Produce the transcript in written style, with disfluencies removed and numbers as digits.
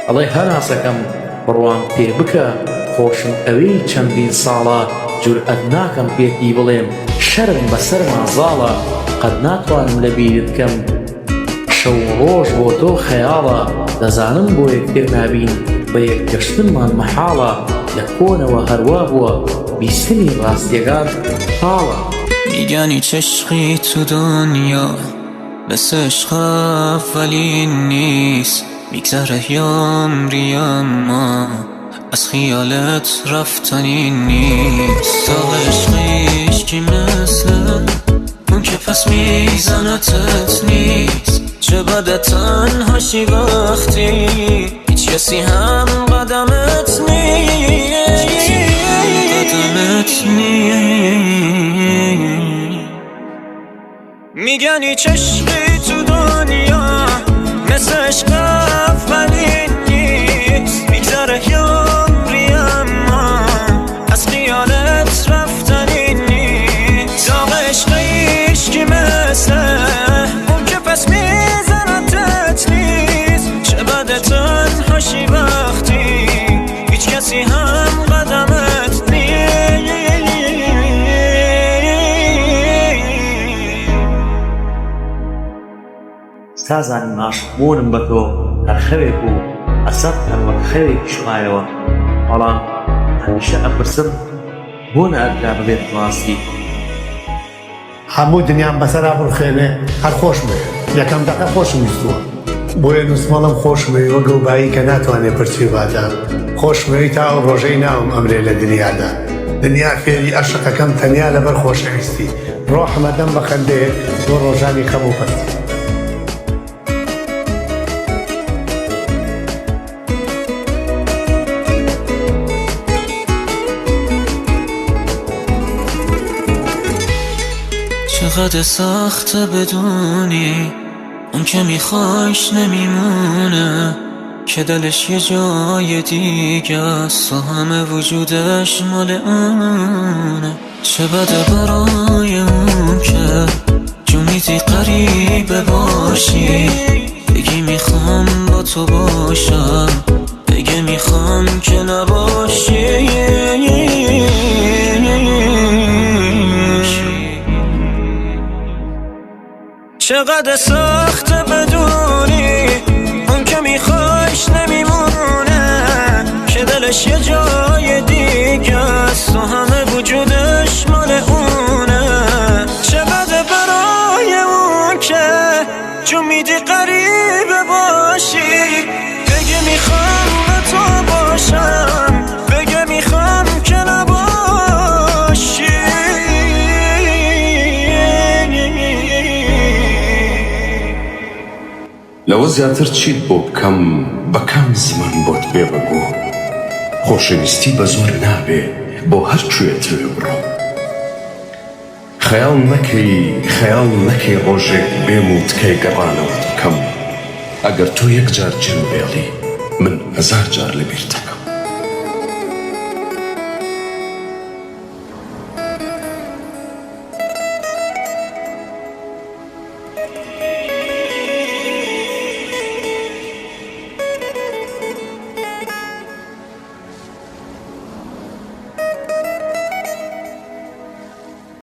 ئەڵێ هەناسەکەم بڕوام پێ بکە خۆشم ئەوەی چەندین ساڵە جورئەت ناکەم پێکی بڵێم شەرم بەسەر مازاڵە قەت ناتوانم لە بیرت بکەم شەو ڕۆژ بۆ تۆ خەیاڵە دەزانم بۆ یەکتر نابین بە یەکگەشتنمان مەحاڵە لە کۆنەوە هەروا بووە بیستنی ڕاستیەکان حاڵە میگن هیچ عشقی تو دنیا مثل عشق اولین نیست میگذره عمری اما از خیالت رفتنی نیست تا عشقیش که مثل اون که پس میزنتت نیست چه بده تنهاشی وقتی هیچ کسی هم قدمت نیست میگن هیچ عشقی تو دنیا مثل عشق اولین نیست میگذره عمری اما از خیالت رفتنی نیست داغ عشقیش که مثل اون که پس میزنتت نیست چه بده تنهاشی وقتی هیچ کسی هم قدمت نیست سازانی عاشقبوونم بە تۆ هەر خەوێک و ئەسەد هەر وەک خەوێکی شوایەوە بەڵام هەمیشە ئەپرسم بۆ نەئەدرا ببێت ڕاستی هەموو دنیام بەسەرا بڕخێنێ هەر خۆشمێ یەکەم دەقە خۆشم ویستووە بۆیە نووسمەڵم خۆشمەوی وەک گەوبایی کە ناتوانێت پرچی بادا خۆشمەوی تا ئەو ڕۆژەی ناوم ئەمرێ لە دنیادا دنیا فێری عەشقەکەم تەنیا لەبەر خۆشەویستی ڕۆحمە دەم بە خەندەیەک بۆ ڕۆژانی خەم و پەستی چقدر سخته بدونی اون که میخوایش نمیمونه که دلش یه جای دیگه است و همه وجودش مال اونه چه بده برای اون که جمیدی قریبه باشی بگی میخوام با تو باشم بگی میخوام که نباشی چقدر سخته بدونی اون که میخوایش نمیمونه که دلش یه جای دیگه است و همه وجودش مال اونه چقدر برای اون که جمیدی قریبه باشی بگه میخوام با تو باشم بگه میخوام که نباشی لەوە زیاتر چیت بۆ بکەم بە کام زمان بۆت پێ بگۆ خۆشەویستی بە زۆر نابێ بۆ هەر کوێتر بڕۆ خەیاڵ نەکەی ڕۆژێک بێم و تکەی گەڕانەوە بکەم ئەگەر تۆ یەک جار جن بێڵی من هەزار جار لەبیر دەکەم